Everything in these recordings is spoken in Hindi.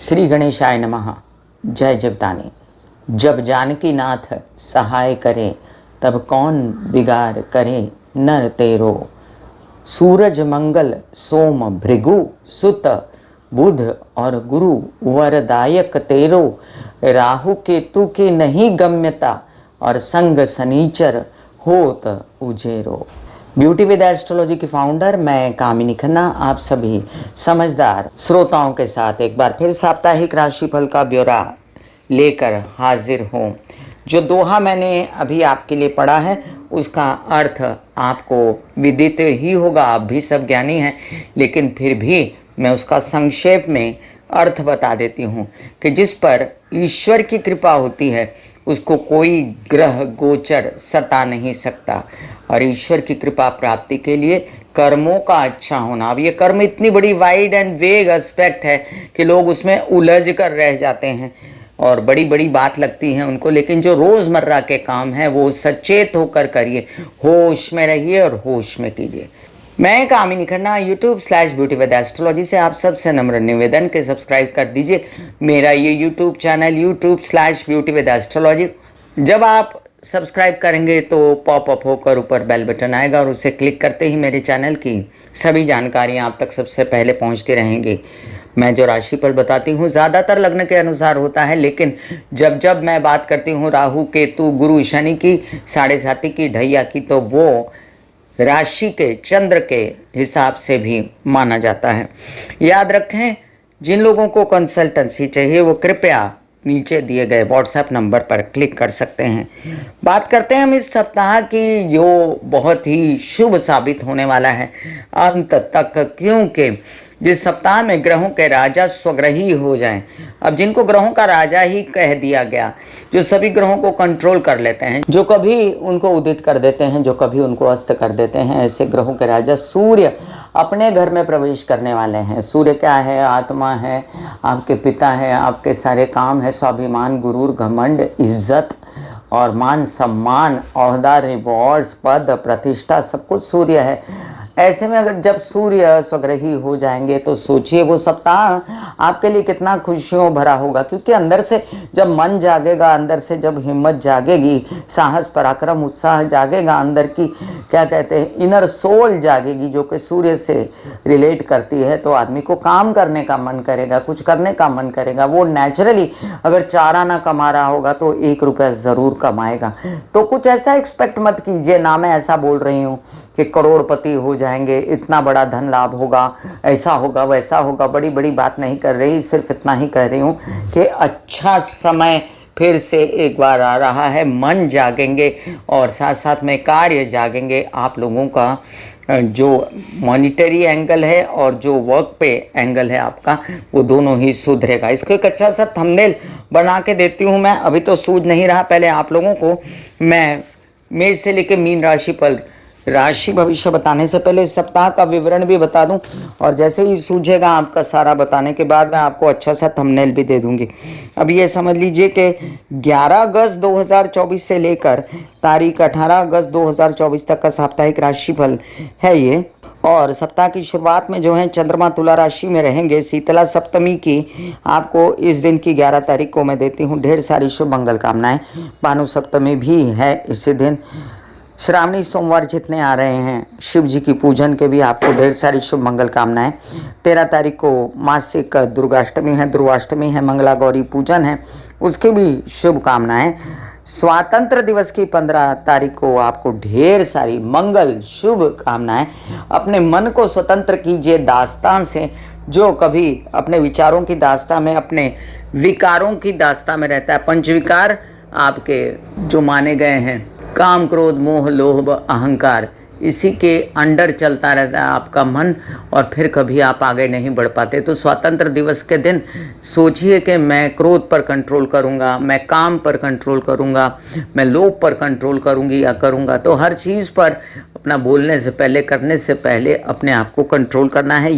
श्री गणेशाय नमः। जय जगदानी। जब जानकी नाथ सहाय करे, तब कौन बिगाड़ करे नर तेरो। सूरज मंगल सोम भृगु सुत, बुध और गुरु वरदायक तेरो। राहु केतु की नहीं गम्यता, और संग शनीचर होत उजेरो। ब्यूटी विद एस्ट्रोलॉजी की फाउंडर मैं कामिनी खन्ना आप सभी समझदार श्रोताओं के साथ एक बार फिर साप्ताहिक राशिफल का ब्यौरा लेकर हाजिर हूँ। जो दोहा मैंने अभी आपके लिए पढ़ा है उसका अर्थ आपको विदित ही होगा, आप भी सब ज्ञानी हैं, लेकिन फिर भी मैं उसका संक्षेप में अर्थ बता देती हूँ कि जिस पर ईश्वर की कृपा होती है उसको कोई ग्रह गोचर सता नहीं सकता। और ईश्वर की कृपा प्राप्ति के लिए कर्मों का अच्छा होना, अब ये कर्म इतनी बड़ी वाइड एंड वेग एस्पेक्ट है कि लोग उसमें उलझ कर रह जाते हैं और बड़ी बड़ी बात लगती है उनको, लेकिन जो रोज़मर्रा के काम हैं वो सचेत होकर करिए, होश में रहिए और होश में कीजिए। मैं कामिनी खन्ना YouTube/ब्यूटी विद एस्ट्रोलॉजी से आप सबसे नम्र निवेदन के सब्सक्राइब कर दीजिए मेरा ये YouTube चैनल YouTube/ब्यूटी विद एस्ट्रोलॉजी। जब आप सब्सक्राइब करेंगे तो पॉपअप होकर ऊपर बेल बटन आएगा और उसे क्लिक करते ही मेरे चैनल की सभी जानकारियाँ आप तक सबसे पहले पहुँचती रहेंगी। मैं जो राशिफल बताती हूँ ज़्यादातर लग्न के अनुसार होता है, लेकिन जब जब मैं बात करती हूँ राहु केतु गुरु शनि की, साढ़े साती की, ढैया की, तो वो राशि के चंद्र के हिसाब से भी माना जाता है। याद रखें, जिन लोगों को कंसल्टेंसी चाहिए वो कृपया नीचे दिए गए व्हाट्सएप नंबर पर क्लिक कर सकते हैं। बात करते हैं हम इस सप्ताह की, जो बहुत ही शुभ साबित होने वाला है अंत तक, क्योंकि जिस सप्ताह में ग्रहों के राजा स्वग्रही हो जाएं। अब जिनको ग्रहों का राजा ही कह दिया गया, जो सभी ग्रहों को कंट्रोल कर लेते हैं, जो कभी उनको उदित कर देते हैं, जो कभी उनको अस्त कर देते हैं, ऐसे ग्रहों के राजा सूर्य अपने घर में प्रवेश करने वाले हैं। सूर्य क्या है? आत्मा है, आपके पिता है, आपके सारे काम है, स्वाभिमान, गुरूर, घमंड, इज्जत और मान सम्मान, ओहदा, रिवॉर्ड्स, पद, प्रतिष्ठा, सब कुछ सूर्य है। ऐसे में अगर जब सूर्य स्वग्रही हो जाएंगे तो सोचिए वो सप्ताह आपके लिए कितना खुशियों भरा होगा, क्योंकि अंदर से जब मन जागेगा, अंदर से जब हिम्मत जागेगी, साहस पराक्रम उत्साह जागेगा, अंदर की क्या कहते हैं इनर सोल जागेगी, जो कि सूर्य से रिलेट करती है, तो आदमी को काम करने का मन करेगा, कुछ करने का मन करेगा। वो नेचुरली अगर चारा ना कमा रहा होगा तो 1 रुपया ज़रूर कमाएगा। तो कुछ ऐसा एक्सपेक्ट मत कीजिए ना, मैं ऐसा बोल रही हूँ कि करोड़पति हो जाएंगे, इतना बड़ा धन लाभ होगा, ऐसा होगा वैसा होगा, बड़ी बड़ी बात नहीं कर रही, सिर्फ इतना ही कह रही हूँ कि अच्छा समय फिर से एक बार आ रहा है। मन जागेंगे और साथ साथ में कार्य जागेंगे। आप लोगों का जो मॉनिटरी एंगल है और जो वर्क पे एंगल है आपका, वो दोनों ही सुधरेगा। इसको एक अच्छा सा थंबनेल बना के देती हूँ मैं, अभी तो सूझ नहीं रहा। पहले आप लोगों को मैं मेष से लेकर मीन राशि पर राशि भविष्य बताने से पहले इस सप्ताह का विवरण भी बता दूं, और जैसे ही सूझेगा आपका सारा बताने के बाद मैं आपको अच्छा सा थंबनेल भी दे दूंगी। अब ये समझ लीजिए कि 11 अगस्त 2024 से लेकर तारीख 18 अगस्त 2024 तक का साप्ताहिक राशिफल है ये। और सप्ताह की शुरुआत में जो है चंद्रमा तुला राशि में रहेंगे। शीतला सप्तमी की आपको इस दिन की 11 तारीख को मैं देती हूँ ढेर सारी शुभ मंगल कामनाएं। भानु सप्तमी भी है इसी दिन। श्रावणी सोमवार जितने आ रहे हैं, शिव जी की पूजन के भी आपको ढेर सारी शुभ मंगल कामनाएं। 13 तारीख को मासिक दुर्गाष्टमी है, ध्रुवाष्टमी है, मंगला गौरी पूजन है, उसकी भी शुभ कामनाएं। स्वातंत्र दिवस की 15 तारीख को आपको ढेर सारी मंगल शुभ कामनाएं। अपने मन को स्वतंत्र कीजिए दास्तां से, जो कभी अपने विचारों की दास्तां में, अपने विकारों की दास्तां में रहता है। पंचविकार आपके जो माने गए हैं, काम क्रोध मोह लोभ अहंकार, इसी के अंडर चलता रहता है आपका मन, और फिर कभी आप आगे नहीं बढ़ पाते। तो स्वतंत्र दिवस के दिन सोचिए कि मैं क्रोध पर कंट्रोल करूंगा, मैं काम पर कंट्रोल करूंगा, मैं लोभ पर कंट्रोल करूंगी या करूंगा। तो हर चीज़ पर अपना बोलने से पहले, करने से पहले अपने आप को कंट्रोल करना है।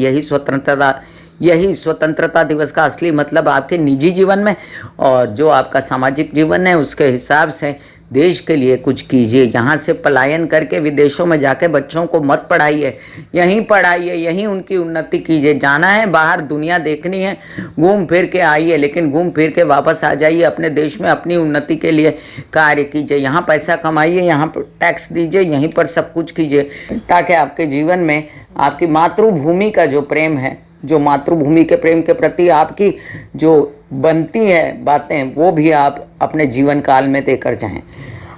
यही स्वतंत्रता दिवस का असली मतलब आपके निजी जीवन में और जो आपका सामाजिक जीवन है उसके हिसाब से देश के लिए कुछ कीजिए। यहाँ से पलायन करके विदेशों में जाके बच्चों को मत पढ़ाइए, यहीं पढ़ाइए, यहीं उनकी उन्नति कीजिए। जाना है बाहर, दुनिया देखनी है, घूम फिर के आइए, लेकिन घूम फिर के वापस आ जाइए। अपने देश में अपनी उन्नति के लिए कार्य कीजिए, यहाँ पैसा कमाइए, यहाँ पर टैक्स दीजिए, यहीं पर सब कुछ कीजिए, ताकि आपके जीवन में आपकी मातृभूमि का जो प्रेम है, जो मातृभूमि के प्रेम के प्रति आपकी जो बनती है बातें, वो भी आप अपने जीवन काल में देकर जाएं।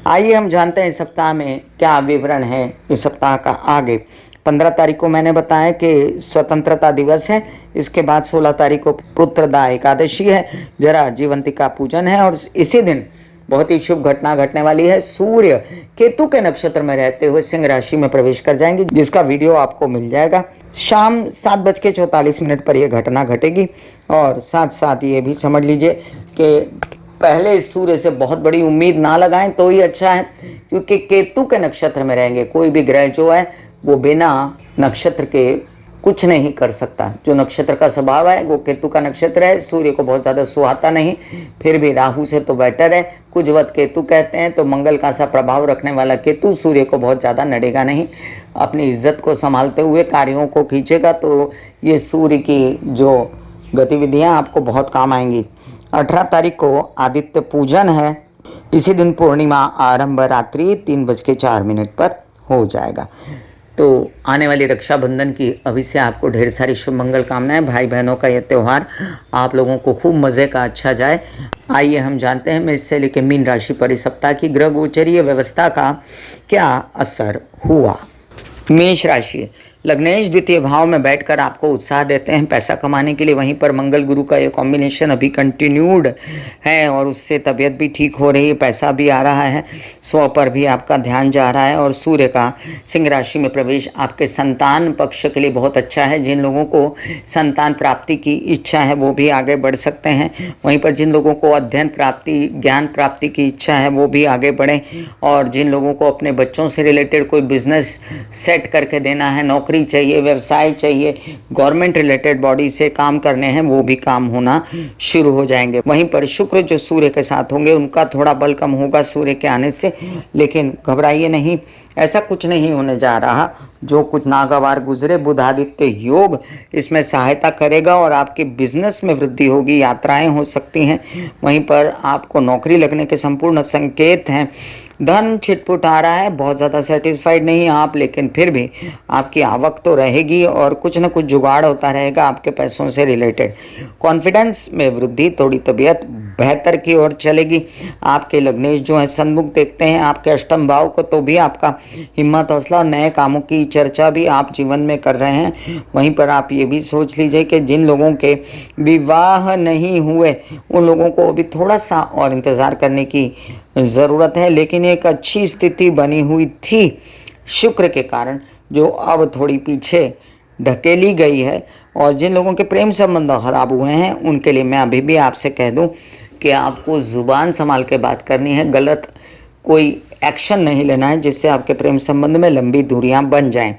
आइए हम जानते हैं इस सप्ताह में क्या विवरण है। इस सप्ताह का आगे 15 तारीख को मैंने बताया कि स्वतंत्रता दिवस है, इसके बाद 16 तारीख को पुत्रदा एकादशी है, जरा जीवंतिका पूजन है, और इसी दिन बहुत ही शुभ घटना घटने वाली है। सूर्य केतु के नक्षत्र में रहते हुए सिंह राशि में प्रवेश कर जाएंगे, जिसका वीडियो आपको मिल जाएगा। शाम 7:44 पर यह घटना घटेगी। और साथ साथ ये भी समझ लीजिए कि पहले इस सूर्य से बहुत बड़ी उम्मीद ना लगाएं तो ही अच्छा है, क्योंकि केतु के नक्षत्र में रहेंगे। कोई भी ग्रह जो है वो बिना नक्षत्र के कुछ नहीं कर सकता। जो नक्षत्र का स्वभाव है वो केतु का नक्षत्र है, सूर्य को बहुत ज़्यादा सुहाता नहीं, फिर भी राहु से तो बेटर है। कुजवत केतु कहते हैं, तो मंगल का सा प्रभाव रखने वाला केतु सूर्य को बहुत ज़्यादा नड़ेगा नहीं। अपनी इज्जत को संभालते हुए कार्यों को खींचेगा, तो ये सूर्य की जो गतिविधियाँ आपको बहुत काम आएंगी। 18 तारीख को आदित्य पूजन है, इसी दिन पूर्णिमा आरंभ रात्रि 3:04 पर हो जाएगा। तो आने वाली रक्षाबंधन की अभी से आपको ढेर सारी शुभ मंगल कामनाएं। भाई बहनों का यह त्यौहार आप लोगों को खूब मज़े का अच्छा जाए। आइए हम जानते हैं मेष से लेकर मीन राशि पर इस सप्ताह की ग्रह गोचरीय व्यवस्था का क्या असर हुआ। मेष राशि, लग्नेश द्वितीय भाव में बैठकर आपको उत्साह देते हैं पैसा कमाने के लिए। वहीं पर मंगल गुरु का ये कॉम्बिनेशन अभी कंटिन्यूड है और उससे तबीयत भी ठीक हो रही है, पैसा भी आ रहा है, स्व पर भी आपका ध्यान जा रहा है। और सूर्य का सिंह राशि में प्रवेश आपके संतान पक्ष के लिए बहुत अच्छा है। जिन लोगों को संतान प्राप्ति की इच्छा है वो भी आगे बढ़ सकते हैं। वहीं पर जिन लोगों को अध्ययन प्राप्ति, ज्ञान प्राप्ति की इच्छा है वो भी आगे बढ़ें। और जिन लोगों को अपने बच्चों से रिलेटेड कोई बिजनेस सेट करके देना है, नौकरी चाहिए, व्यवसाय चाहिए, गवर्नमेंट रिलेटेड बॉडी से काम करने हैं, वो भी काम होना शुरू हो जाएंगे। वहीं पर शुक्र जो सूर्य के साथ होंगे, उनका थोड़ा बल कम होगा सूर्य के आने से, लेकिन घबराइए नहीं, ऐसा कुछ नहीं होने जा रहा। जो कुछ नागवार गुजरे, बुध आदित्य योग इसमें सहायता करेगा और आपके बिजनेस में वृद्धि होगी, यात्राएं हो सकती हैं। वहीं पर आपको नौकरी लगने के संपूर्ण संकेत हैं। धन छिटपुट आ रहा है, बहुत ज़्यादा सेटिस्फाइड नहीं आप, लेकिन फिर भी आपकी आवक तो रहेगी और कुछ न कुछ जुगाड़ होता रहेगा आपके पैसों से रिलेटेड। कॉन्फिडेंस में वृद्धि, थोड़ी तबीयत बेहतर की ओर चलेगी। आपके लग्नेश जो है सन्मुख देखते हैं आपके अष्टम भाव को, तो भी आपका हिम्मत हौसला और नए कामों की चर्चा भी आप जीवन में कर रहे हैं। वहीं पर आप ये भी सोच लीजिए कि जिन लोगों के विवाह नहीं हुए उन लोगों को अभी थोड़ा सा और इंतज़ार करने की ज़रूरत है, लेकिन एक अच्छी स्थिति बनी हुई थी शुक्र के कारण, जो अब थोड़ी पीछे ढकेली गई है। और जिन लोगों के प्रेम संबंध खराब हुए हैं उनके लिए मैं अभी भी आपसे कह दूं कि आपको ज़ुबान संभाल के बात करनी है, गलत कोई एक्शन नहीं लेना है जिससे आपके प्रेम संबंध में लंबी दूरियां बन जाएं।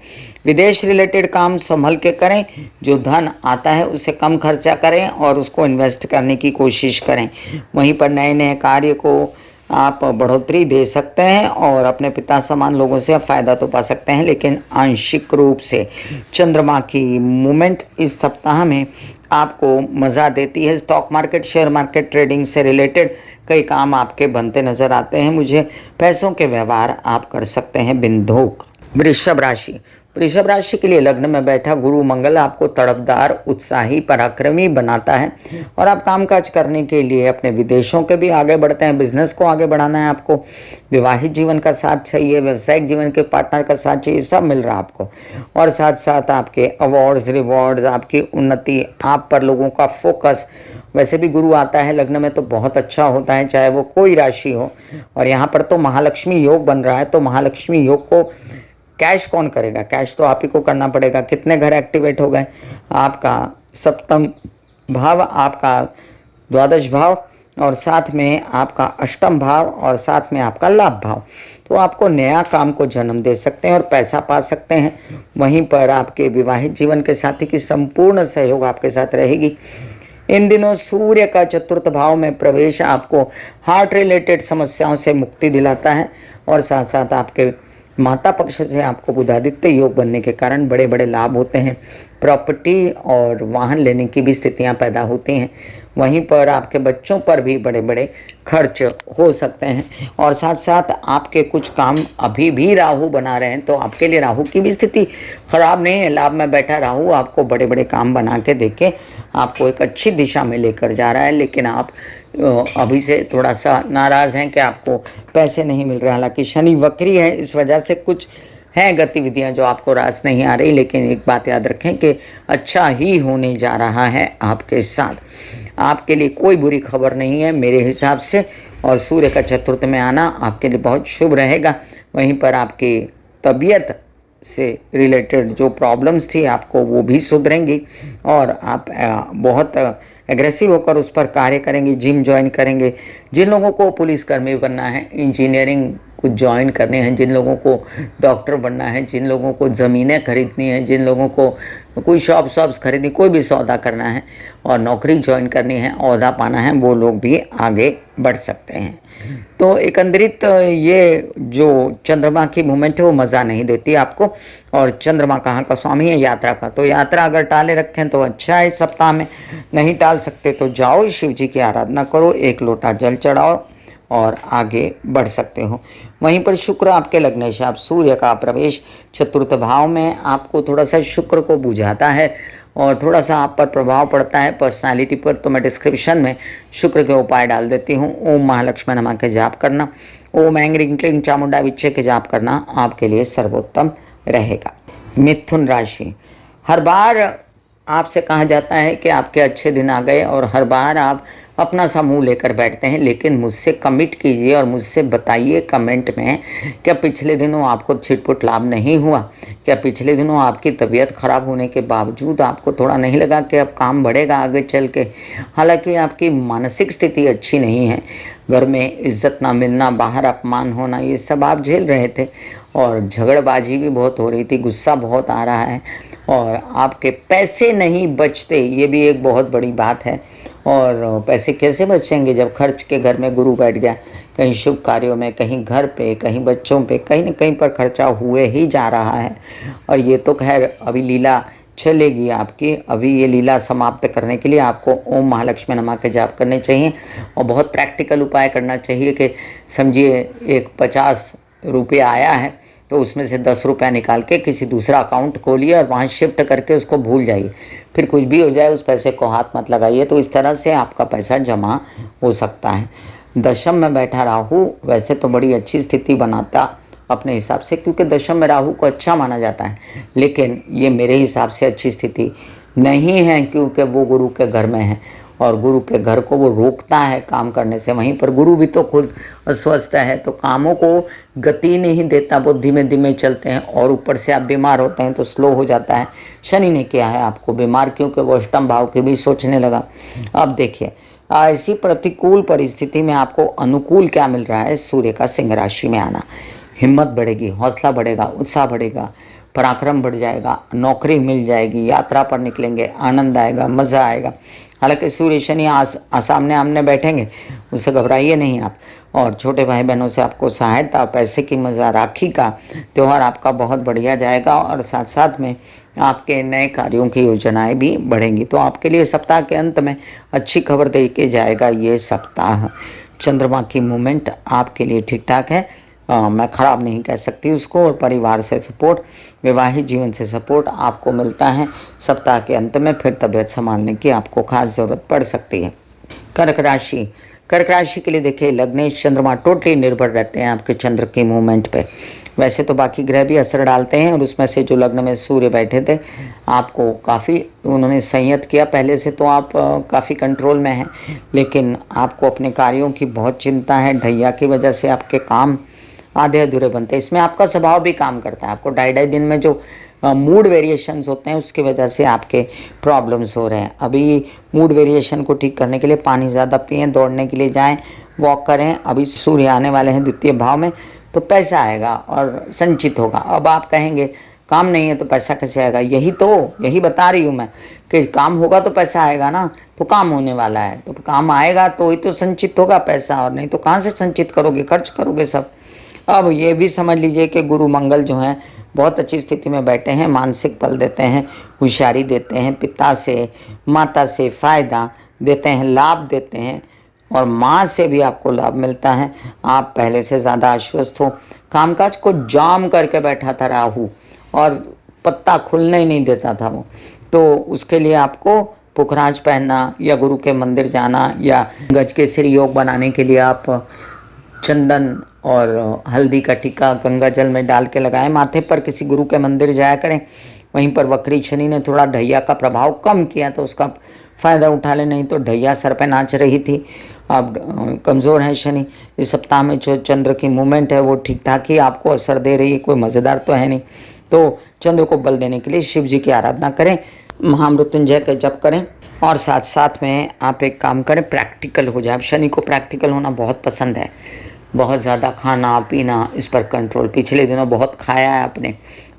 विदेश रिलेटेड काम संभल के करें, जो धन आता है उसे कम खर्चा करें और उसको इन्वेस्ट करने की कोशिश करें। वहीं पर नए नए कार्य को आप बढ़ोतरी दे सकते हैं और अपने पिता समान लोगों से फ़ायदा तो पा सकते हैं, लेकिन आंशिक रूप से। चंद्रमा की मूवमेंट इस सप्ताह में आपको मज़ा देती है। Stock market, share market, trading से रिलेटेड कई काम आपके बनते नज़र आते हैं मुझे। पैसों के व्यवहार आप कर सकते हैं बिंदुक। वृषभ राशि, वृषभ राशि के लिए लग्न में बैठा गुरु मंगल आपको तड़पदार, उत्साही, पराक्रमी बनाता है और आप कामकाज करने के लिए अपने विदेशों के भी आगे बढ़ते हैं। बिजनेस को आगे बढ़ाना है आपको, विवाहित जीवन का साथ चाहिए, व्यवसायिक जीवन के पार्टनर का साथ चाहिए, सब मिल रहा है आपको। और साथ साथ आपके अवार्ड्स, रिवॉर्ड्स, आपकी उन्नति, आप पर लोगों का फोकस। वैसे भी गुरु आता है लग्न में तो बहुत अच्छा होता है, चाहे वो कोई राशि हो। और यहाँ पर तो महालक्ष्मी योग बन रहा है, तो महालक्ष्मी योग को कैश कौन करेगा? कैश तो आप ही को करना पड़ेगा। कितने घर एक्टिवेट हो गए? आपका सप्तम भाव, आपका द्वादश भाव और साथ में आपका अष्टम भाव और साथ में आपका लाभ भाव। तो आपको नया काम को जन्म दे सकते हैं और पैसा पा सकते हैं। वहीं पर आपके विवाहित जीवन के साथी की संपूर्ण सहयोग आपके साथ रहेगी। इन दिनों सूर्य का चतुर्थ भाव में प्रवेश आपको हार्ट रिलेटेड समस्याओं से मुक्ति दिलाता है और साथ साथ आपके माता पक्ष से आपको बुधादित्य योग बनने के कारण बड़े बड़े लाभ होते हैं। प्रॉपर्टी और वाहन लेने की भी स्थितियां पैदा होती हैं। वहीं पर आपके बच्चों पर भी बड़े बड़े खर्च हो सकते हैं और साथ साथ आपके कुछ काम अभी भी राहु बना रहे हैं तो आपके लिए राहु की भी स्थिति खराब नहीं है। लाभ में बैठा राहु आपको बड़े बड़े काम बना के देके आपको एक अच्छी दिशा में लेकर जा रहा है, लेकिन आप अभी से थोड़ा सा नाराज़ हैं कि आपको पैसे नहीं मिल रहे। हालांकि शनि वक्री है, इस वजह से कुछ हैं गतिविधियां जो आपको रास नहीं आ रही, लेकिन एक बात याद रखें कि अच्छा ही होने जा रहा है आपके साथ। आपके लिए कोई बुरी खबर नहीं है मेरे हिसाब से, और सूर्य का चतुर्थ में आना आपके लिए बहुत शुभ रहेगा। वहीं पर आपकी तबीयत से रिलेटेड जो प्रॉब्लम्स थी आपको वो भी सुधरेंगी और आप बहुत एग्रेसिव होकर उस पर कार्य करेंगे, जिम ज्वाइन करेंगे। जिन लोगों को पुलिसकर्मी बनना है, इंजीनियरिंग कुछ ज्वाइन करने हैं, जिन लोगों को डॉक्टर बनना है, जिन लोगों को ज़मीनें खरीदनी है, जिन लोगों को कोई शॉप्स खरीदनी, कोई भी सौदा करना है और नौकरी ज्वाइन करनी है, ओहदा पाना है, वो लोग भी आगे बढ़ सकते हैं। तो एकंदरित ये जो चंद्रमा की मूवमेंट है वो मज़ा नहीं देती आपको। और चंद्रमा कहाँ का स्वामी है? यात्रा का। तो यात्रा अगर टाले रखें तो अच्छा है, इस सप्ताह में नहीं टाल सकते तो जाओ, शिव जी की आराधना करो, एक लोटा जल चढ़ाओ और आगे बढ़ सकते हो। वहीं पर शुक्र आपके लग्नेश, आप सूर्य का प्रवेश चतुर्थ भाव में आपको थोड़ा सा शुक्र को बुझाता है और थोड़ा सा आप पर प्रभाव पड़ता है पर्सनालिटी पर। तो मैं डिस्क्रिप्शन में शुक्र के उपाय डाल देती हूँ। ओम महालक्ष्मी नमः के जाप करना, ओम ऐं ह्रीं क्लीं चामुंडा विच्चे के जाप करना आपके लिए सर्वोत्तम रहेगा। मिथुन राशि, हर बार आपसे कहा जाता है कि आपके अच्छे दिन आ गए और हर बार आप अपना सा मुँह लेकर बैठते हैं, लेकिन मुझसे कमिट कीजिए और मुझसे बताइए कमेंट में, क्या पिछले दिनों आपको छिटपुट लाभ नहीं हुआ? क्या पिछले दिनों आपकी तबीयत खराब होने के बावजूद आपको थोड़ा नहीं लगा कि अब काम बढ़ेगा आगे चल के? हालांकि आपकी मानसिक स्थिति अच्छी नहीं है, घर में इज्जत ना मिलना, बाहर अपमान होना, ये सब आप झेल रहे थे और झगड़बाजी भी बहुत हो रही थी, गुस्सा बहुत आ रहा है और आपके पैसे नहीं बचते, ये भी एक बहुत बड़ी बात है। और पैसे कैसे बचेंगे जब खर्च के घर में गुरु बैठ गया? कहीं शुभ कार्यों में, कहीं घर पे, कहीं बच्चों पे, कहीं न कहीं पर खर्चा हुए ही जा रहा है। और ये तो खैर अभी लीला चलेगी आपकी। अभी ये लीला समाप्त करने के लिए आपको ओम महालक्ष्मी नमः के जाप करने चाहिए और बहुत प्रैक्टिकल उपाय करना चाहिए कि समझिए एक 50 रुपया आया है तो उसमें से 10 रुपया निकाल के किसी दूसरा अकाउंट खोलिए और वहाँ शिफ्ट करके उसको भूल जाइए। फिर कुछ भी हो जाए उस पैसे को हाथ मत लगाइए, तो इस तरह से आपका पैसा जमा हो सकता है। दशम में बैठा राहु वैसे तो बड़ी अच्छी स्थिति बनाता अपने हिसाब से, क्योंकि दशम में राहु को अच्छा माना जाता है, लेकिन ये मेरे हिसाब से अच्छी स्थिति नहीं है क्योंकि वो गुरु के घर में है और गुरु के घर को वो रोकता है काम करने से। वहीं पर गुरु भी तो खुद अस्वस्थ है तो कामों को गति नहीं देता, वो धीमे धीमे चलते हैं और ऊपर से आप बीमार होते हैं तो स्लो हो जाता है। शनि ने किया है आपको बीमार क्योंकि वो अष्टम भाव की भी सोचने लगा। अब देखिए ऐसी प्रतिकूल परिस्थिति में आपको अनुकूल क्या मिल रहा है? सूर्य का सिंह राशि में आना। हिम्मत बढ़ेगी, हौसला बढ़ेगा, उत्साह बढ़ेगा, पराक्रम बढ़ जाएगा, नौकरी मिल जाएगी, यात्रा पर निकलेंगे, आनंद आएगा, मज़ा आएगा। हालांकि सूर्य शनि सामने आमने बैठेंगे, उससे घबराइए नहीं आप। और छोटे भाई बहनों से आपको सहायता, पैसे की मज़ा, राखी का त्यौहार आपका बहुत बढ़िया जाएगा और साथ साथ में आपके नए कार्यों की योजनाएं भी बढ़ेंगी। तो आपके लिए सप्ताह के अंत में अच्छी खबर दे के जाएगा ये सप्ताह। चंद्रमा की मूवमेंट आपके लिए ठीक ठाक है, मैं ख़राब नहीं कह सकती उसको। और परिवार से सपोर्ट, वैवाहिक जीवन से सपोर्ट आपको मिलता है। सप्ताह के अंत में फिर तबीयत संभालने की आपको खास ज़रूरत पड़ सकती है। कर्क राशि, कर्क राशि के लिए देखिए लग्नेश चंद्रमा टोटली निर्भर रहते हैं आपके चंद्र की मूवमेंट पे। वैसे तो बाकी ग्रह भी असर डालते हैं और उसमें से जो लग्न में सूर्य बैठे थे आपको काफ़ी उन्होंने संयत किया। पहले से तो आप काफ़ी कंट्रोल में हैं, लेकिन आपको अपने कार्यों की बहुत चिंता है। ढैया की वजह से आपके काम आधे अधूरे बनते हैं। इसमें आपका स्वभाव भी काम करता है। आपको ढाई दिन में जो मूड वेरिएशंस होते हैं उसकी वजह से आपके प्रॉब्लम्स हो रहे हैं। अभी मूड वेरिएशन को ठीक करने के लिए पानी ज़्यादा पिएं, दौड़ने के लिए जाएं, वॉक करें। अभी सूर्य आने वाले हैं द्वितीय भाव में तो पैसा आएगा और संचित होगा। अब आप कहेंगे काम नहीं है तो पैसा कैसे आएगा? यही बता रही हूँ मैं कि काम होगा तो पैसा आएगा ना, तो काम होने वाला है, तो काम आएगा तो ही तो संचित होगा पैसा, और नहीं तो कहाँ से संचित करोगे, खर्च करोगे सब। अब ये भी समझ लीजिए कि गुरु मंगल जो हैं बहुत अच्छी स्थिति में बैठे हैं, मानसिक बल देते हैं, होशियारी देते हैं, पिता से माता से फ़ायदा देते हैं, लाभ देते हैं, और माँ से भी आपको लाभ मिलता है। आप पहले से ज़्यादा आश्वस्त हो। कामकाज को जाम करके बैठा था राहु, और पत्ता खुलने ही नहीं देता था वो, तो उसके लिए आपको पुखराज पहनना या गुरु के मंदिर जाना, या गजकेसरी योग बनाने के लिए आप चंदन और हल्दी का टीका गंगा जल में डाल के लगाएं माथे पर, किसी गुरु के मंदिर जाया करें। वहीं पर वक्री शनि ने थोड़ा ढैया का प्रभाव कम किया तो उसका फ़ायदा उठा ले, नहीं तो ढैया सर पे नाच रही थी। अब कमज़ोर है शनि, इस सप्ताह में जो चंद्र की मूवमेंट है वो ठीक ठाक ही आपको असर दे रही है, कोई मज़ेदार तो है नहीं। तो चंद्र को बल देने के लिए शिव जी की आराधना करें, महामृत्युंजय का जप करें, और साथ साथ में आप एक काम करें, प्रैक्टिकल हो जाए। अब शनि को प्रैक्टिकल होना बहुत पसंद है, बहुत ज़्यादा खाना पीना इस पर कंट्रोल। पिछले दिनों बहुत खाया है आपने,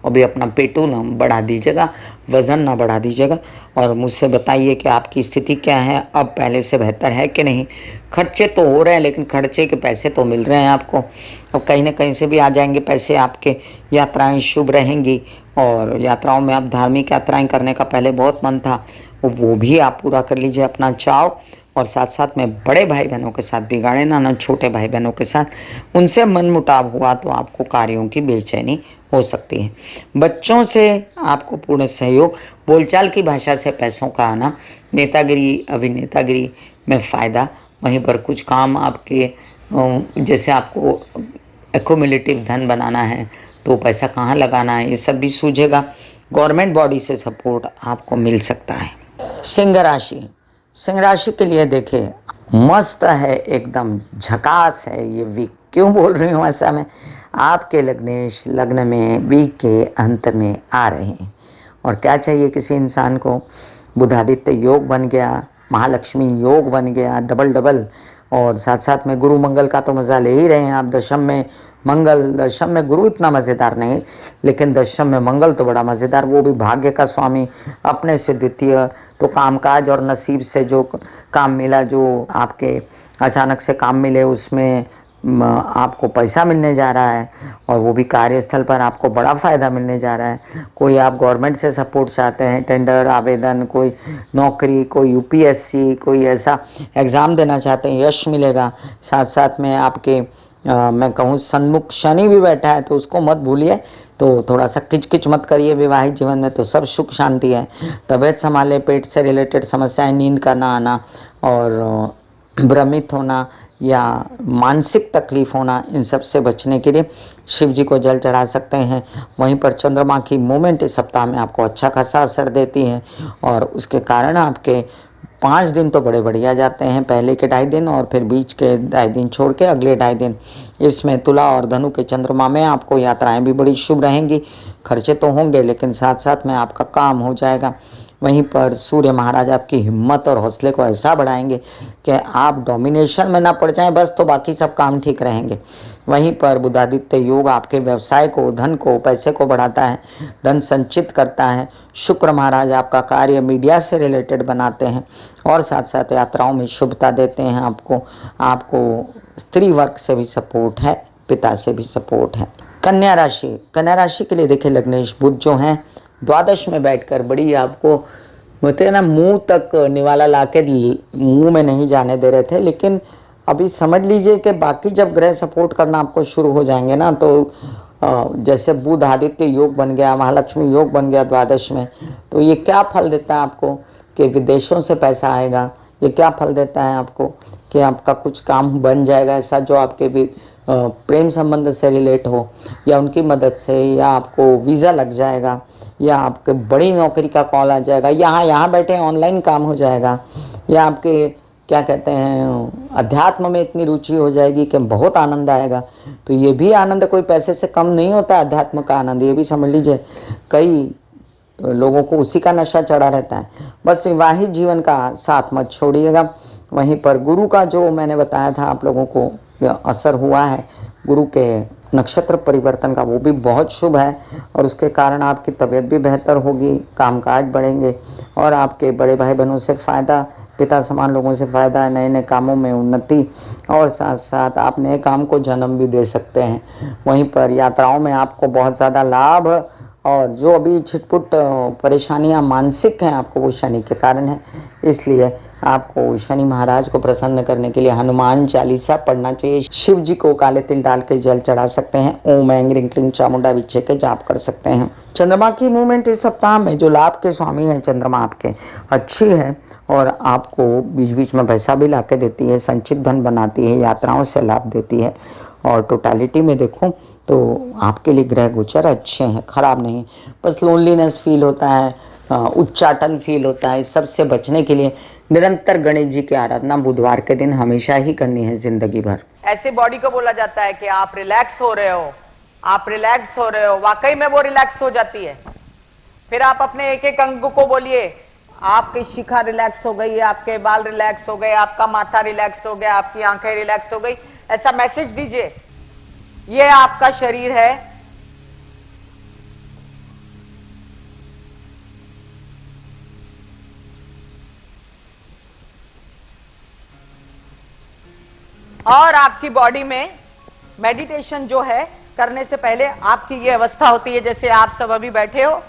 अभी अपना पेटू ना बढ़ा दीजिएगा, वज़न ना बढ़ा दीजिएगा, और मुझसे बताइए कि आपकी स्थिति क्या है, अब पहले से बेहतर है कि नहीं। खर्चे तो हो रहे हैं लेकिन खर्चे के पैसे तो मिल रहे हैं आपको, अब कहीं ना कहीं से भी आ जाएंगे पैसे आपके। यात्राएं शुभ रहेंगी, और यात्राओं में आप धार्मिक यात्राएं करने का पहले बहुत मन था, वो भी आप पूरा कर लीजिए अपना चाव। और साथ साथ में बड़े भाई बहनों के साथ बिगाड़े ना छोटे भाई बहनों के साथ, उनसे मनमुटाव हुआ तो आपको कार्यों की बेचैनी हो सकती है। बच्चों से आपको पूर्ण सहयोग, बोलचाल की भाषा से पैसों का आना, नेतागिरी अभिनेतागिरी में फ़ायदा। वहीं पर कुछ काम आपके जैसे आपको एक्युमुलेटिव धन बनाना है तो पैसा कहाँ लगाना है, ये सब भी सूझेगा। गवर्नमेंट बॉडी से सपोर्ट आपको मिल सकता है। सिंह राशि, सिंह राशि के लिए देखिए मस्त है, एकदम झकास है ये वीक। क्यों बोल रही हूँ ऐसा मैं, आपके लग्नेश लग्न में वीक के अंत में आ रहे हैं, और क्या चाहिए किसी इंसान को, बुधादित्य योग बन गया, महालक्ष्मी योग बन गया, डबल डबल। और साथ साथ में गुरु मंगल का तो मज़ा ले ही रहे हैं आप। दशम में मंगल, दशम में गुरु इतना मज़ेदार नहीं, लेकिन दशम में मंगल तो बड़ा मज़ेदार, वो भी भाग्य का स्वामी, अपने से द्वितीय। तो कामकाज और नसीब से जो काम मिला, जो आपके अचानक से काम मिले, उसमें आपको पैसा मिलने जा रहा है, और वो भी कार्यस्थल पर आपको बड़ा फ़ायदा मिलने जा रहा है। कोई आप गवर्नमेंट से सपोर्ट चाहते हैं, टेंडर आवेदन, कोई नौकरी, कोई यूपीएससी, कोई ऐसा एग्ज़ाम देना चाहते हैं, यश मिलेगा। साथ साथ में आपके मैं कहूँ सन्मुख शनि भी बैठा है, तो उसको मत भूलिए। तो थोड़ा सा किचकिच मत करिए विवाहित जीवन में, तो सब सुख शांति है। तबीयत संभाले, पेट से रिलेटेड समस्याएं, नींद का ना आना, और भ्रमित होना या मानसिक तकलीफ होना, इन सब से बचने के लिए शिव जी को जल चढ़ा सकते हैं। वहीं पर चंद्रमा की मूवमेंट इस सप्ताह में आपको अच्छा खासा असर देती है, और उसके कारण आपके 5 दिन तो बड़े बढ़िया जाते हैं, पहले के 2.5 दिन और फिर बीच के 2.5 दिन छोड़ के अगले 2.5 दिन। इसमें तुला और धनु के चंद्रमा में आपको यात्राएं भी बड़ी शुभ रहेंगी। खर्चे तो होंगे लेकिन साथ साथ में आपका काम हो जाएगा। वहीं पर सूर्य महाराज आपकी हिम्मत और हौसले को ऐसा बढ़ाएंगे कि आप डोमिनेशन में ना पड़ जाएं बस, तो बाकी सब काम ठीक रहेंगे। वहीं पर बुधादित्य योग आपके व्यवसाय को, धन को, पैसे को बढ़ाता है, धन संचित करता है। शुक्र महाराज आपका कार्य मीडिया से रिलेटेड बनाते हैं, और साथ साथ यात्राओं में शुभता देते हैं आपको स्त्री वर्ग से भी सपोर्ट है, पिता से भी सपोर्ट है। कन्या राशि, कन्या राशि के लिए देखिए लग्नेश बुध जो हैं द्वादश में बैठकर बड़ी आपको बोलते हैं ना, मुंह तक निवाला लाके मुंह में नहीं जाने दे रहे थे, लेकिन अभी समझ लीजिए कि बाकी जब ग्रह सपोर्ट करना आपको शुरू हो जाएंगे ना, तो जैसे बुध आदित्य योग बन गया, महालक्ष्मी योग बन गया द्वादश में, तो ये क्या फल देता है आपको कि विदेशों से पैसा आएगा। ये क्या फल देता है आपको कि आपका कुछ काम बन जाएगा ऐसा जो आपके भी प्रेम संबंध से रिलेट हो, या उनकी मदद से, या आपको वीज़ा लग जाएगा, या आपके बड़ी नौकरी का कॉल आ जाएगा, यहाँ बैठे ऑनलाइन काम हो जाएगा, या आपके क्या कहते हैं अध्यात्म में इतनी रुचि हो जाएगी कि बहुत आनंद आएगा। तो ये भी आनंद कोई पैसे से कम नहीं होता, अध्यात्म का आनंद, ये भी समझ लीजिए। कई लोगों को उसी का नशा चढ़ा रहता है। बस विवाहित जीवन का साथ मत छोड़िएगा। वहीं पर गुरु का जो मैंने बताया था आप लोगों को असर हुआ है, गुरु के नक्षत्र परिवर्तन का, वो भी बहुत शुभ है और उसके कारण आपकी तबीयत भी बेहतर होगी, कामकाज बढ़ेंगे और आपके बड़े भाई बहनों से फ़ायदा, पिता समान लोगों से फ़ायदा, नए नए कामों में उन्नति और साथ साथ आप नए काम को जन्म भी दे सकते हैं। वहीं पर यात्राओं में आपको बहुत ज़्यादा लाभ और जो अभी छिटपुट परेशानियां मानसिक हैं आपको, वो शनि के कारण है। इसलिए आपको शनि महाराज को प्रसन्न करने के लिए हनुमान चालीसा पढ़ना चाहिए। शिव जी को काले तिल डाल के जल चढ़ा सकते हैं। ओम ऐं ह्रीं क्लीं चामुंडा विचे के जाप कर सकते हैं। चंद्रमा की मूवमेंट इस सप्ताह में, जो लाभ के स्वामी हैं चंद्रमा आपके, अच्छी है और आपको बीच बीच में पैसा भी ला के देती है, संचित धन बनाती है, यात्राओं से लाभ देती है और टोटालिटी में देखूं तो आपके लिए ग्रह गोचर अच्छे हैं, खराब नहीं। बस लोनलीनेस फील होता है, उच्चाटन फील होता है। इस सब से बचने के लिए निरंतर गणेश जी की आराधना बुधवार के दिन हमेशा ही करनी है जिंदगी भर। ऐसे बॉडी को बोला जाता है कि आप रिलैक्स हो रहे हो, आप रिलैक्स हो रहे हो, वाकई में वो रिलैक्स हो जाती है। फिर आप अपने एक एक अंग को बोलिए, आपकी शिखा रिलैक्स हो गई, आपके बाल रिलैक्स हो गए, आपका माथा रिलैक्स हो गया, आपकी आंखें रिलैक्स हो गई, ऐसा मैसेज दीजिए। ये आपका शरीर है, और आपकी बॉडी में मेडिटेशन जो है करने से पहले आपकी ये अवस्था होती है, जैसे आप सब अभी बैठे हो,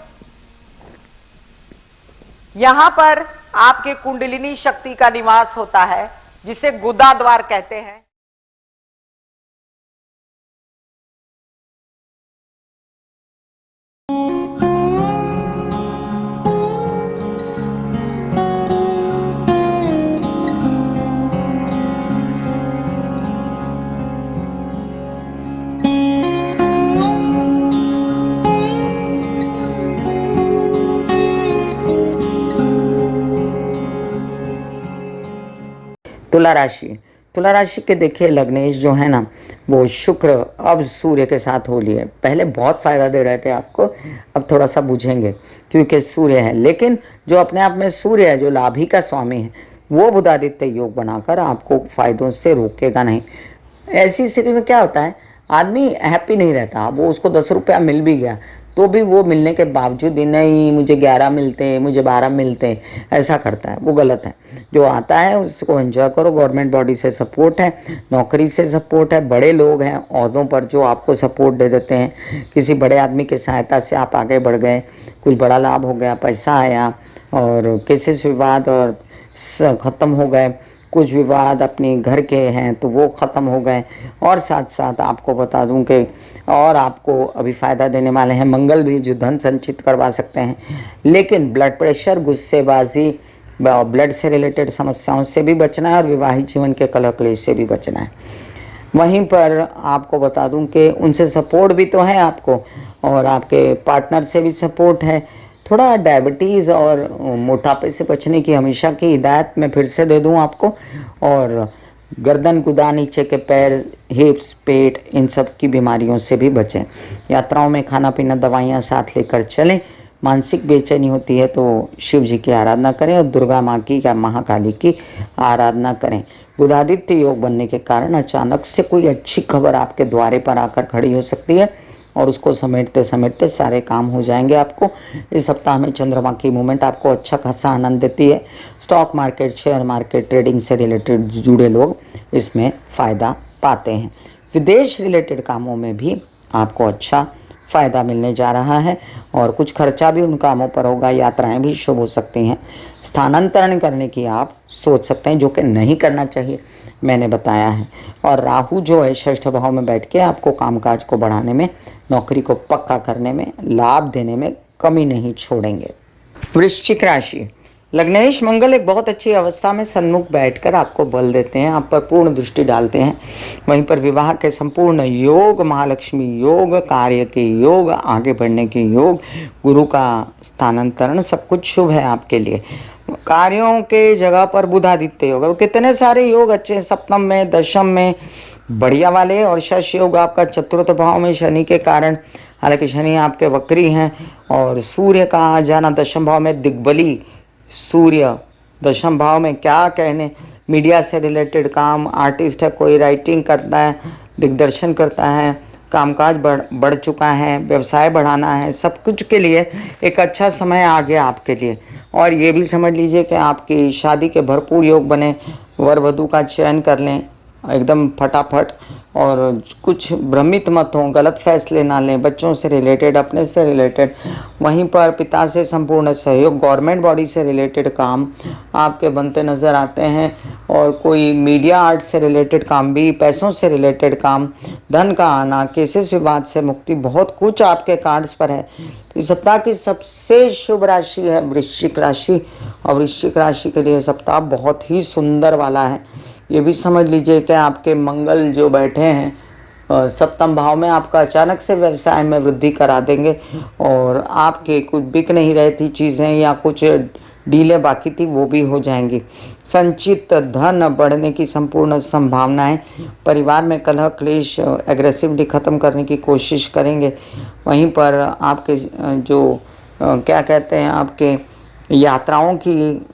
यहां पर आपके कुंडलिनी शक्ति का निवास होता है, जिसे गुदा द्वार कहते हैं। तुला राशि, तुला राशि के देखिए लग्नेश जो है ना, वो शुक्र अब सूर्य के साथ हो लिए। पहले बहुत फ़ायदा दे रहे थे आपको, अब थोड़ा सा बुझेंगे क्योंकि सूर्य है। लेकिन जो अपने आप में सूर्य है, जो लाभी का स्वामी है, वो बुधादित्य योग बनाकर आपको फ़ायदों से रोकेगा नहीं। ऐसी स्थिति में क्या होता है, आदमी हैप्पी नहीं रहता। वो उसको 10 रुपया मिल भी गया तो भी वो मिलने के बावजूद भी, नहीं मुझे 11 मिलते, मुझे 12 मिलते, ऐसा करता है। वो गलत है। जो आता है उसको एंजॉय करो। गवर्नमेंट बॉडी से सपोर्ट है, नौकरी से सपोर्ट है, बड़े लोग हैं ओहदों पर जो आपको सपोर्ट दे देते हैं। किसी बड़े आदमी की सहायता से आप आगे बढ़ गए, कुछ बड़ा लाभ हो गया, पैसा आया और केसेस विवाद और ख़त्म हो गए। कुछ विवाद अपने घर के हैं तो वो ख़त्म हो गए। और साथ साथ आपको बता दूं कि और आपको अभी फ़ायदा देने वाले हैं मंगल भी, जो धन संचित करवा सकते हैं। लेकिन ब्लड प्रेशर, गुस्सेबाजी, ब्लड से रिलेटेड समस्याओं से भी बचना है और विवाहित जीवन के कलह क्लेश से भी बचना है। वहीं पर आपको बता दूं कि उनसे सपोर्ट भी तो है आपको और आपके पार्टनर से भी सपोर्ट है। थोड़ा डायबिटीज़ और मोटापे से बचने की हमेशा की हिदायत मैं फिर से दे दूं आपको। और गर्दन, गुदा, नीचे के पैर, हिप्स, पेट, इन सब की बीमारियों से भी बचें। यात्राओं में खाना पीना, दवाइयाँ साथ लेकर चलें। मानसिक बेचैनी होती है तो शिव जी की आराधना करें और दुर्गा माँ की या महाकाली की आराधना करें। बुधादित्य योग बनने के कारण अचानक से कोई अच्छी खबर आपके द्वारे पर आकर खड़ी हो सकती है और उसको समेटते समेटते सारे काम हो जाएंगे। आपको इस सप्ताह में चंद्रमा की मूवमेंट आपको अच्छा खासा आनंद देती है। Stock market, share market, trading से रिलेटेड जुड़े लोग इसमें फ़ायदा पाते हैं। विदेश रिलेटेड कामों में भी आपको अच्छा फ़ायदा मिलने जा रहा है और कुछ खर्चा भी उन कामों पर होगा। यात्राएं भी शुभ हो सकती हैं। स्थानांतरण करने की आप सोच सकते हैं, जो कि नहीं करना चाहिए, मैंने बताया है। और राहु जो है षष्ठ भाव में बैठ के आपको कामकाज को बढ़ाने में, नौकरी को पक्का करने में, लाभ देने में कमी नहीं छोड़ेंगे। वृश्चिक राशि, लग्नेश मंगल एक बहुत अच्छी अवस्था में सन्मुख बैठकर आपको बल देते हैं, आप पर पूर्ण दृष्टि डालते हैं। वहीं पर विवाह के संपूर्ण योग, महालक्ष्मी योग, कार्य के योग, आगे बढ़ने के योग, गुरु का स्थानांतरण, सब कुछ शुभ है आपके लिए। कार्यों के जगह पर बुधादित्य योग, कितने सारे योग अच्छे, सप्तम में, दशम में बढ़िया वाले, और शश योग आपका चतुर्थ भाव में शनि के कारण, हालांकि शनि आपके वक्री हैं। और सूर्य का आ जाना दशम भाव में, दिग्बली सूर्य दशम भाव में, क्या कहने। मीडिया से रिलेटेड काम, आर्टिस्ट है, कोई राइटिंग करता है, दिग्दर्शन करता है, कामकाज बढ़ चुका है, व्यवसाय बढ़ाना है, सब कुछ के लिए एक अच्छा समय आ गया आपके लिए। और ये भी समझ लीजिए कि आपकी शादी के भरपूर योग बने, वर वधू का चयन कर लें एकदम फटाफट, और कुछ भ्रमित मत हों, गलत फैसले ना लें, बच्चों से रिलेटेड, अपने से रिलेटेड, वहीं पर पिता से संपूर्ण सहयोग, गवर्नमेंट बॉडी से रिलेटेड काम आपके बनते नज़र आते हैं, और कोई मीडिया आर्ट से रिलेटेड काम भी, पैसों से रिलेटेड काम, धन का आना, केसेस विवाद से मुक्ति, बहुत कुछ आपके कार्ड्स पर है। इस सप्ताह की सबसे शुभ राशि है वृश्चिक राशि, और वृश्चिक राशि के लिए सप्ताह बहुत ही सुंदर वाला है। ये भी समझ लीजिए कि आपके मंगल जो बैठे हैं सप्तम भाव में, आपका अचानक से व्यवसाय में वृद्धि करा देंगे, और आपके कुछ बिक नहीं रही थी चीज़ें या कुछ डीलें बाकी थी वो भी हो जाएंगी। संचित धन बढ़ने की संपूर्ण संभावनाएं, परिवार में कलह क्लेश एग्रेसिवली ख़त्म करने की कोशिश करेंगे। वहीं पर आपके जो क्या कहते हैं, आपके यात्राओं की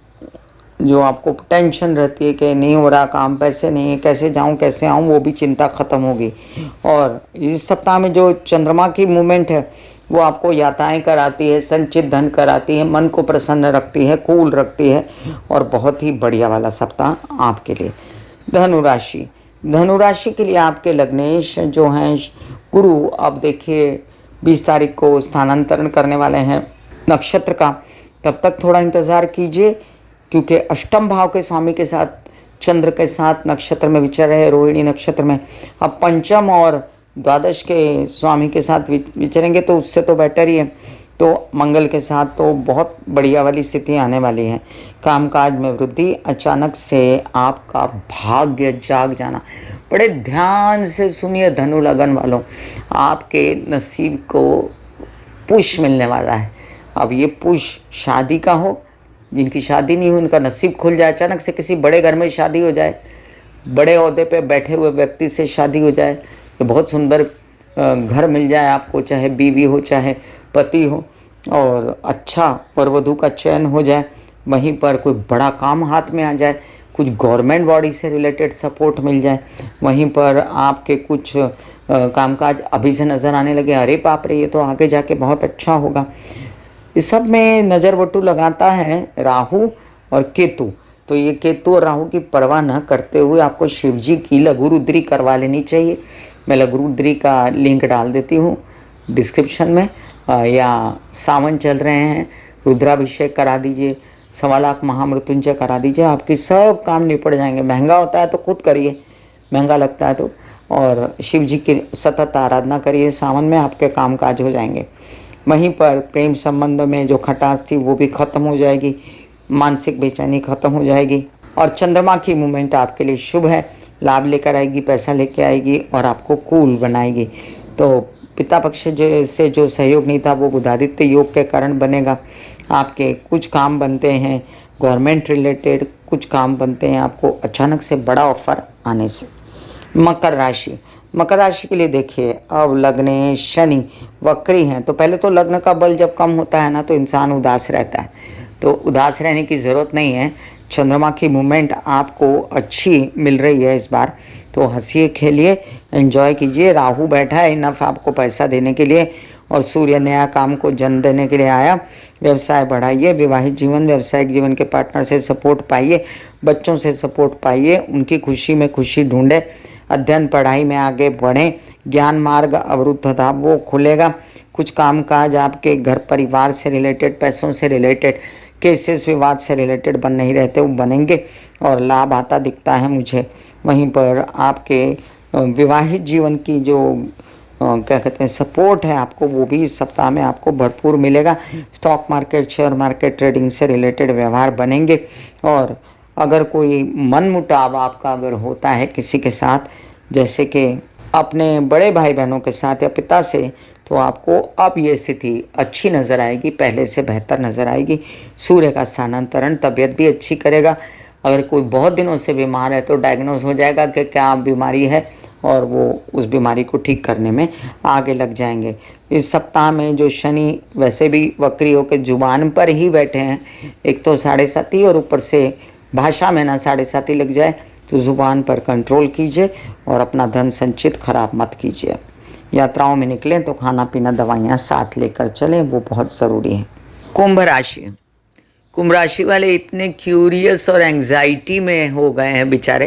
जो आपको टेंशन रहती है कि नहीं हो रहा काम, पैसे नहीं है, कैसे जाऊं कैसे आऊं, वो भी चिंता ख़त्म होगी। और इस सप्ताह में जो चंद्रमा की मूवमेंट है वो आपको यात्राएं कराती है, संचित धन कराती है, मन को प्रसन्न रखती है, कूल रखती है, और बहुत ही बढ़िया वाला सप्ताह आपके लिए। धनुराशि, धनुराशि के लिए आपके लग्नेश जो हैं गुरु, अब देखिए 20 तारीख को स्थानांतरण करने वाले हैं नक्षत्र का, तब तक थोड़ा इंतज़ार कीजिए, क्योंकि अष्टम भाव के स्वामी के साथ चंद्र के साथ नक्षत्र में विचर रहे, रोहिणी नक्षत्र में, अब पंचम और द्वादश के स्वामी के साथ विचरेंगे तो उससे तो बेटर ही है। तो मंगल के साथ तो बहुत बढ़िया वाली स्थिति आने वाली है। कामकाज में वृद्धि, अचानक से आपका भाग्य जाग जाना। बड़े ध्यान से सुनिए धनु लगन वालों, आपके नसीब को पुश मिलने वाला है। अब ये पुश शादी का हो, जिनकी शादी नहीं हुई उनका नसीब खुल जाए, अचानक से किसी बड़े घर में शादी हो जाए, बड़े ओहदे पे बैठे हुए व्यक्ति से शादी हो जाए, ये बहुत सुंदर घर मिल जाए आपको, चाहे बीवी हो चाहे पति हो, और अच्छा वर वधू का चयन हो जाए। वहीं पर कोई बड़ा काम हाथ में आ जाए, कुछ गवर्नमेंट बॉडी से रिलेटेड सपोर्ट मिल जाए। वहीं पर आपके कुछ कामकाज अभी से नज़र आने लगे, अरे बाप रे ये तो आगे जाके बहुत अच्छा होगा। इस सब में नज़र वटू लगाता है राहु और केतु, तो ये केतु और राहु की परवाह न करते हुए आपको शिव जी की लघु रुद्री करवा लेनी चाहिए। मैं लघु रुद्री का लिंक डाल देती हूँ डिस्क्रिप्शन में, या सावन चल रहे हैं रुद्राभिषेक करा दीजिए, 1.25 लाख महामृत्युंजय करा दीजिए, आपके सब काम निपट जाएंगे। महंगा होता है तो खुद करिए, महंगा लगता है तो, और शिव जी की सतत आराधना करिए, सावन में आपके काम काज हो जाएंगे। वहीं पर प्रेम संबंध में जो खटास थी वो भी ख़त्म हो जाएगी, मानसिक बेचैनी ख़त्म हो जाएगी, और चंद्रमा की मूवमेंट आपके लिए शुभ है, लाभ लेकर आएगी, पैसा लेके आएगी, और आपको कूल बनाएगी। तो पिता पक्ष से जो सहयोग नहीं था वो बुधादित्य योग के कारण बनेगा। आपके कुछ काम बनते हैं गवर्नमेंट रिलेटेड, कुछ काम बनते हैं आपको अचानक से बड़ा ऑफर आने से। मकर राशि, मकर राशि के लिए देखिए, अब लग्न शनि वक्री हैं, तो पहले तो लग्न का बल जब कम होता है ना तो इंसान उदास रहता है, तो उदास रहने की ज़रूरत नहीं है। चंद्रमा की मूवमेंट आपको अच्छी मिल रही है इस बार, तो हंसिए खेलिए, एंजॉय कीजिए। राहु बैठा है इनफ आपको पैसा देने के लिए, और सूर्य नया काम को जन्म देने के लिए आया। व्यवसाय बढ़ाइए, विवाहित जीवन व्यावसायिक जीवन के पार्टनर से सपोर्ट पाइए, बच्चों से सपोर्ट पाइए, उनकी खुशी में खुशी ढूंढे, अध्ययन पढ़ाई में आगे बढ़ें, ज्ञान मार्ग अवरुद्ध था वो खुलेगा। कुछ काम काज आपके घर परिवार से रिलेटेड, पैसों से रिलेटेड, केसेस विवाद से रिलेटेड बन नहीं रहते वो बनेंगे, और लाभ आता दिखता है मुझे। वहीं पर आपके विवाहित जीवन की जो क्या कहते हैं सपोर्ट है आपको, वो भी इस सप्ताह में आपको भरपूर मिलेगा। Stock market share market trading से रिलेटेड व्यवहार बनेंगे, और अगर कोई मनमुटाव आपका अगर होता है किसी के साथ, जैसे कि अपने बड़े भाई बहनों के साथ या पिता से, तो आपको अब ये स्थिति अच्छी नज़र आएगी, पहले से बेहतर नज़र आएगी। सूर्य का स्थानांतरण तबीयत भी अच्छी करेगा। अगर कोई बहुत दिनों से बीमार है तो डायग्नोज हो जाएगा कि क्या बीमारी है, और वो उस बीमारी को ठीक करने में आगे लग जाएंगे। इस सप्ताह में जो शनि वैसे भी वक्री होकर जुबान पर ही बैठे हैं, एक तो 7.5 और ऊपर से भाषा में ना 7.5 लग जाए, तो ज़ुबान पर कंट्रोल कीजिए और अपना धन संचित खराब मत कीजिए। यात्राओं में निकलें तो खाना पीना दवाइयाँ साथ लेकर चलें, वो बहुत ज़रूरी है। कुंभ राशि। कुंभ राशि वाले इतने क्यूरियस और एंग्जाइटी में हो गए हैं बेचारे,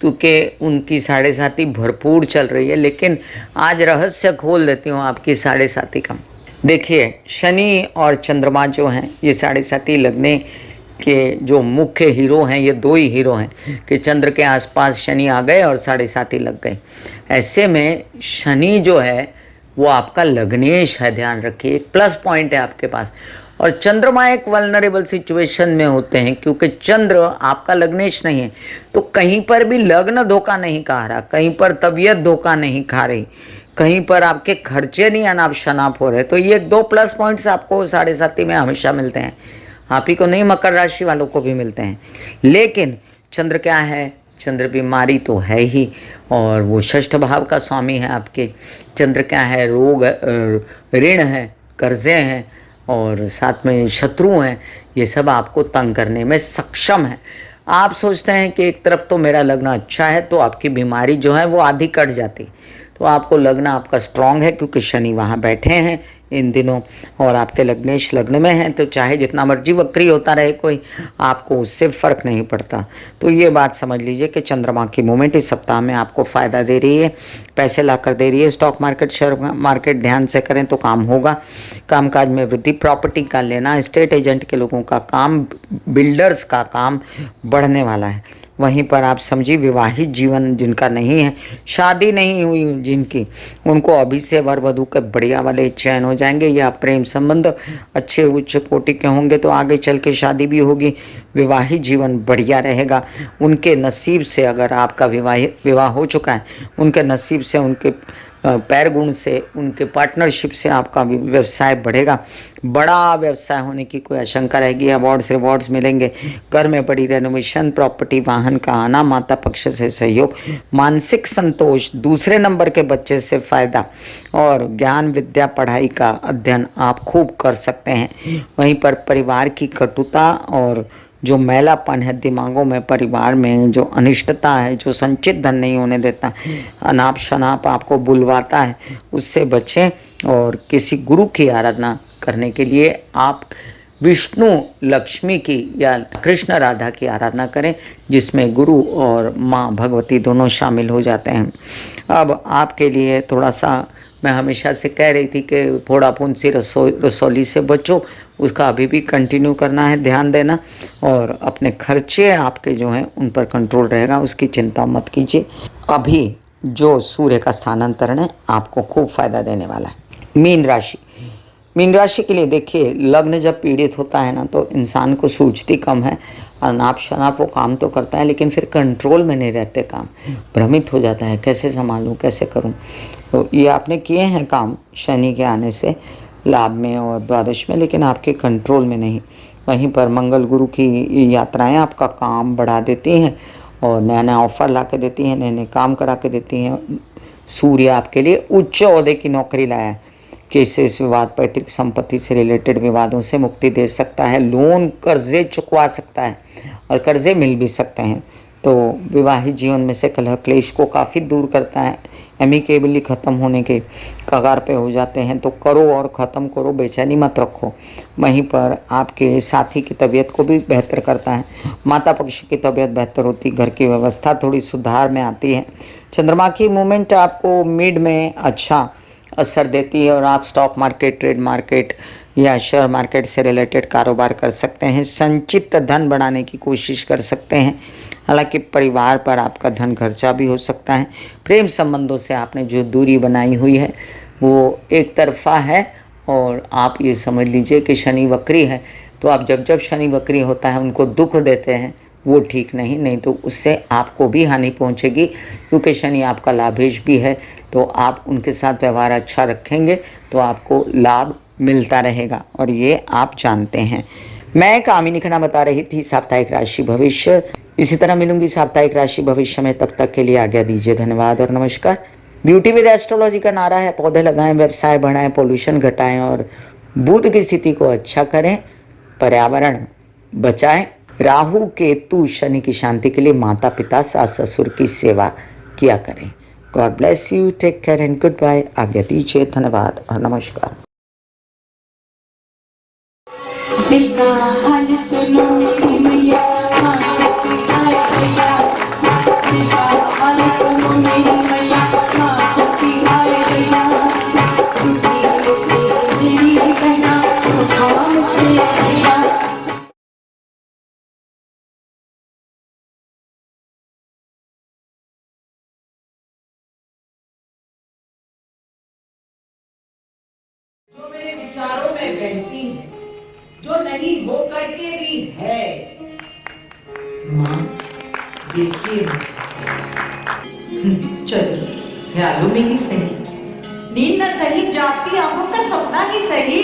क्योंकि उनकी साढ़े साथी भरपूर चल रही है। लेकिन आज रहस्य खोल देती हूँ आपकी साढ़े साथी का। देखिए, शनि और चंद्रमा जो हैं, ये साढ़े साथी लगने के जो मुख्य हीरो हैं, ये दो ही हीरो हैं कि चंद्र के आसपास शनि आ गए और साढ़े साथी लग गए। ऐसे में शनि जो है वो आपका लग्नेश है, ध्यान रखिए, एक प्लस पॉइंट है आपके पास। और चंद्रमा एक वल्नरेबल सिचुएशन में होते हैं, क्योंकि चंद्र आपका लग्नेश नहीं है, तो कहीं पर भी लग्न धोखा नहीं खा रहा, कहीं पर तबीयत धोखा नहीं खा रही, कहीं पर आपके खर्चे नहीं अनाप शनाप हो रहे। तो ये दो प्लस पॉइंट्स आपको साढ़े साथी में हमेशा मिलते हैं। आप ही को नहीं, मकर राशि वालों को भी मिलते हैं। लेकिन चंद्र क्या है? चंद्र बीमारी तो है ही, और वो षष्ठ भाव का स्वामी है आपके। चंद्र क्या है? रोग, ऋण है, कर्जे हैं, और साथ में शत्रु हैं। ये सब आपको तंग करने में सक्षम है। आप सोचते हैं कि एक तरफ तो मेरा लग्न अच्छा है, तो आपकी बीमारी जो है वो आधी कट जाती। तो आपको लग्न आपका स्ट्रांग है, क्योंकि शनि वहाँ बैठे हैं इन दिनों, और आपके लग्नेश लग्न में हैं, तो चाहे जितना मर्जी वक्री होता रहे कोई, आपको उससे फ़र्क नहीं पड़ता। तो ये बात समझ लीजिए कि चंद्रमा की मूवमेंट इस सप्ताह में आपको फ़ायदा दे रही है, पैसे ला कर दे रही है। स्टॉक मार्केट, शेयर मार्केट ध्यान से करें तो काम होगा। कामकाज में वृद्धि, प्रॉपर्टी का लेना, एस्टेट एजेंट के लोगों का काम, बिल्डर्स का काम बढ़ने वाला है। वहीं पर आप समझिए, विवाहित जीवन जिनका नहीं है, शादी नहीं हुई जिनकी, उनको अभी से वर वधू के बढ़िया वाले चयन हो जाएंगे, या प्रेम संबंध अच्छे उच्च कोटि के होंगे तो आगे चल के शादी भी होगी। विवाहित जीवन बढ़िया रहेगा। उनके नसीब से, अगर आपका विवाह हो चुका है, उनके नसीब से, उनके पैर गुण से, उनके पार्टनरशिप से आपका व्यवसाय बढ़ेगा। बड़ा व्यवसाय होने की कोई आशंका रहेगी। अवार्ड्स रिवॉर्ड्स मिलेंगे। घर में बड़ी रेनोवेशन, प्रॉपर्टी, वाहन का आना, माता पक्ष से सहयोग, मानसिक संतोष, दूसरे नंबर के बच्चे से फायदा, और ज्ञान विद्या पढ़ाई का अध्ययन आप खूब कर सकते हैं। वहीं पर परिवार की कटुता और जो मैलापन है दिमागों में, परिवार में जो अनिष्टता है, जो संचित धन नहीं होने देता, अनाप शनाप आपको बुलवाता है, उससे बचें। और किसी गुरु की आराधना करने के लिए आप विष्णु लक्ष्मी की या कृष्ण राधा की आराधना करें, जिसमें गुरु और माँ भगवती दोनों शामिल हो जाते हैं। अब आपके लिए थोड़ा सा, मैं हमेशा से कह रही थी कि फोड़ा फुंसी रसौली से बचो, उसका अभी भी कंटिन्यू करना है, ध्यान देना। और अपने खर्चे आपके जो हैं उन पर कंट्रोल रहेगा, उसकी चिंता मत कीजिए। अभी जो सूर्य का स्थानांतरण है आपको खूब फायदा देने वाला है। मीन राशि। मीन राशि के लिए देखिए, लग्न जब पीड़ित होता है ना, तो इंसान को सूझती कम है, अनाप शनाप वो काम तो करता है, लेकिन फिर कंट्रोल में नहीं रहते काम, भ्रमित हो जाता है, कैसे संभालूं, कैसे करूं। तो ये आपने किए हैं काम शनि के आने से लाभ में और द्वादश में, लेकिन आपके कंट्रोल में नहीं। वहीं पर मंगल गुरु की यात्राएं आपका काम बढ़ा देती हैं और नया नया ऑफर ला के देती हैं, नए नए काम करा के देती हैं। सूर्य आपके लिए उच्च ओहदे की नौकरी लाया है। केसेस, विवाद, पैतृक संपत्ति से रिलेटेड विवादों से मुक्ति दे सकता है, लोन कर्जे चुकवा सकता है, और कर्जे मिल भी सकते हैं। तो विवाहित जीवन में से कलह क्लेश को काफ़ी दूर करता है। एमिकेबली ख़त्म होने के कगार पे हो जाते हैं, तो करो और ख़त्म करो, बेचैनी मत रखो। वहीं पर आपके साथी की तबीयत को भी बेहतर करता है। माता पक्ष की तबीयत बेहतर होती, घर की व्यवस्था थोड़ी सुधार में आती है। चंद्रमा की मूवमेंट आपको मिड में अच्छा असर देती है, और आप स्टॉक मार्केट, ट्रेड मार्केट या शेयर मार्केट से रिलेटेड कारोबार कर सकते हैं। संचित धन बढ़ाने की कोशिश कर सकते हैं। हालांकि परिवार पर आपका धन खर्चा भी हो सकता है। प्रेम संबंधों से आपने जो दूरी बनाई हुई है वो एक तरफा है, और आप ये समझ लीजिए कि शनि वक्री है, तो आप जब जब शनि वक्री होता है उनको दुख देते हैं, वो ठीक नहीं तो उससे आपको भी हानि पहुंचेगी। क्योंकि शनि आपका लाभेश भी है, तो आप उनके साथ व्यवहार अच्छा रखेंगे तो आपको लाभ मिलता रहेगा, और ये आप जानते हैं। मैं कामिनी खन्ना बता रही थी साप्ताहिक राशि भविष्य। इसी तरह मिलूंगी साप्ताहिक राशि भविष्य में, तब तक के लिए आज्ञा दीजिए। धन्यवाद और नमस्कार। ब्यूटी विद एस्ट्रोलॉजी का नारा है, पौधे लगाएं, व्यवसाय बढ़ाएं, पोल्यूशन घटाएं और बुध की स्थिति को अच्छा करें, पर्यावरण बचाएं। राहु केतु शनि की शांति के लिए माता पिता सास ससुर की सेवा किया करें। God bless you, take care and goodbye. आज्ञा दीजिए, धन्यवाद और नमस्कार। दिल का हाल सुनो मेरी मैया, माँ शक्ति आए भैया। दिल का हाल सुनो मेरी मैया, माँ शक्ति आए भैया। टूटी से मेरी बहना, उठा मुझे भैया। जो मेरे विचारों में बहती है, जो नहीं हो करके भी है। माँ देखिए चलो ख्यालों में ही सही, नींद न सही, जागती आंखों का सपना ही सही।